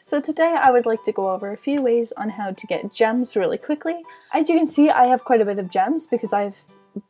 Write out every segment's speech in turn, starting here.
So today I would like to go over a few ways on how to get gems really quickly. As you can see, I have quite a bit of gems because I've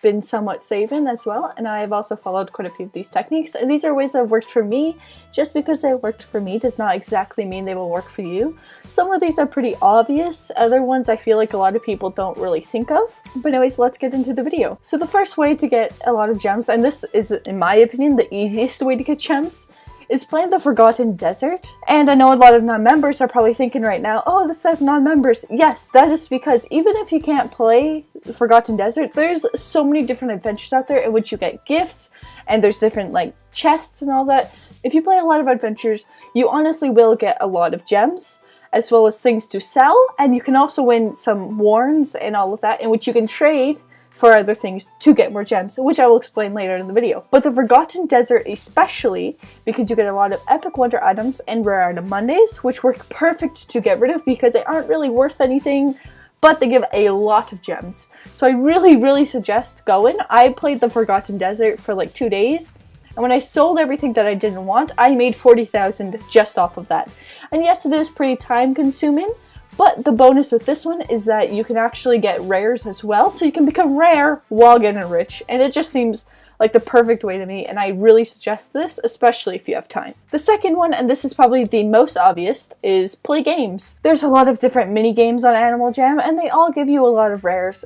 been somewhat saving as well, and I have also followed quite a few of these techniques. And these are ways that have worked for me. Just because they worked for me does not exactly mean they will work for you. Some of these are pretty obvious, other ones I feel like a lot of people don't really think of. But anyways, let's get into the video. So the first way to get a lot of gems, and this is in my opinion the easiest way to get gems, is playing the Forgotten Desert. And I know a lot of non-members are probably thinking right now, oh, this says non-members. Yes, that is because even if you can't play Forgotten Desert, there's so many different adventures out there in which you get gifts, and there's different like chests and all that. If you play a lot of adventures, you honestly will get a lot of gems, as well as things to sell, and you can also win some warns and all of that, in which you can trade for other things to get more gems, which I will explain later in the video. But the Forgotten Desert especially, because you get a lot of epic wonder items and rare item Mondays, which work perfect to get rid of because they aren't really worth anything, but they give a lot of gems. So I really suggest going. I played the Forgotten Desert for like 2 days, and when I sold everything that I didn't want, I made 40,000 just off of that. And yes, it is pretty time consuming, but the bonus with this one is that you can actually get rares as well, so you can become rare while getting rich, and it just seems like the perfect way to me, and I really suggest this, especially if you have time. The second one, and this is probably the most obvious, is play games. There's a lot of different mini games on Animal Jam, and they all give you a lot of rares,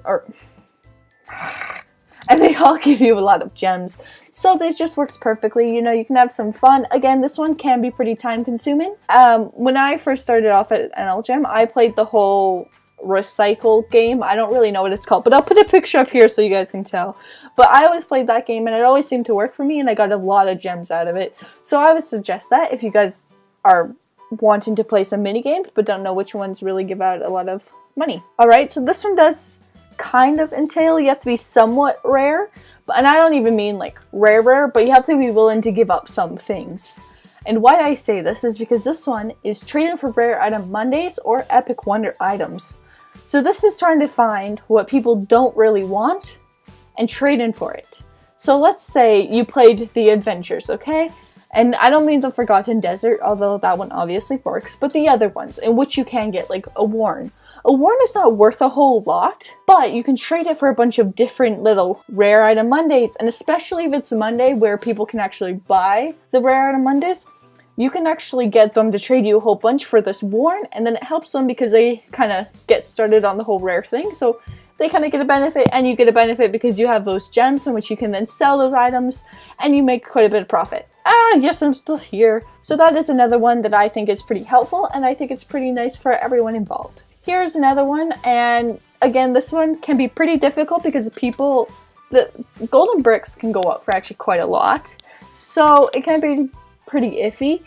and they all give you a lot of gems. So this just works perfectly, you know, you can have some fun. Again, this one can be pretty time consuming. When I first started off at Animal Jam, I played the whole recycle game. I don't really know what it's called, but I'll put a picture up here so you guys can tell. But I always played that game, and it always seemed to work for me, and I got a lot of gems out of it. So I would suggest that if you guys are wanting to play some mini games, but don't know which ones really give out a lot of money. Alright, so this one does kind of entail you have to be somewhat rare, and I don't even mean like rare, but you have to be willing to give up some things. And why I say this is because this one is trading for rare item Mondays or epic wonder items. So this is trying to find what people don't really want and trading for it. So let's say you played the adventures, okay? And I don't mean the Forgotten Desert, although that one obviously works, but the other ones in which you can get like a warn. A warn is not worth a whole lot, but you can trade it for a bunch of different little rare item Mondays, and especially if it's a Monday where people can actually buy the rare item Mondays, you can actually get them to trade you a whole bunch for this warn, and then it helps them because they kind of get started on the whole rare thing, so they kind of get a benefit, and you get a benefit because you have those gems in which you can then sell those items, and you make quite a bit of profit. Ah, yes, I'm still here. So that is another one that I think is pretty helpful, and I think it's pretty nice for everyone involved. Here's another one, and again, this one can be pretty difficult because the golden bricks can go up for actually quite a lot, so it can be pretty iffy,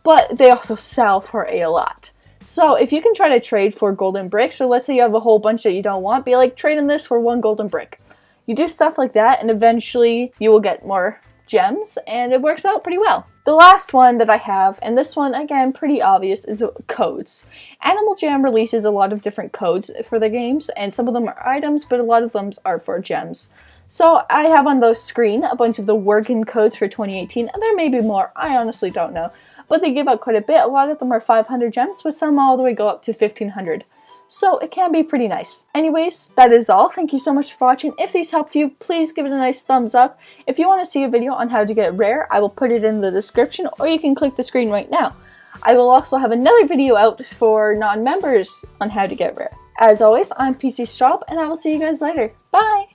but they also sell for a lot. So if you can try to trade for golden bricks, or let's say you have a whole bunch that you don't want, be like trading this for 1 golden brick. You do stuff like that, and eventually you will get more gems, and it works out pretty well. The last one that I have, and this one again pretty obvious, is codes. Animal Jam releases a lot of different codes for the games, and some of them are items, but a lot of them are for gems. So I have on the screen a bunch of the working codes for 2018, and there may be more, I honestly don't know. But they give out quite a bit. A lot of them are 500 gems, but some all the way go up to 1500. So it can be pretty nice. Anyways, that is all. Thank you so much for watching. If these helped you, please give it a nice thumbs up. If you want to see a video on how to get rare, I will put it in the description, or you can click the screen right now. I will also have another video out for non-members on how to get rare. As always, I'm PC Straub, and I will see you guys later. Bye!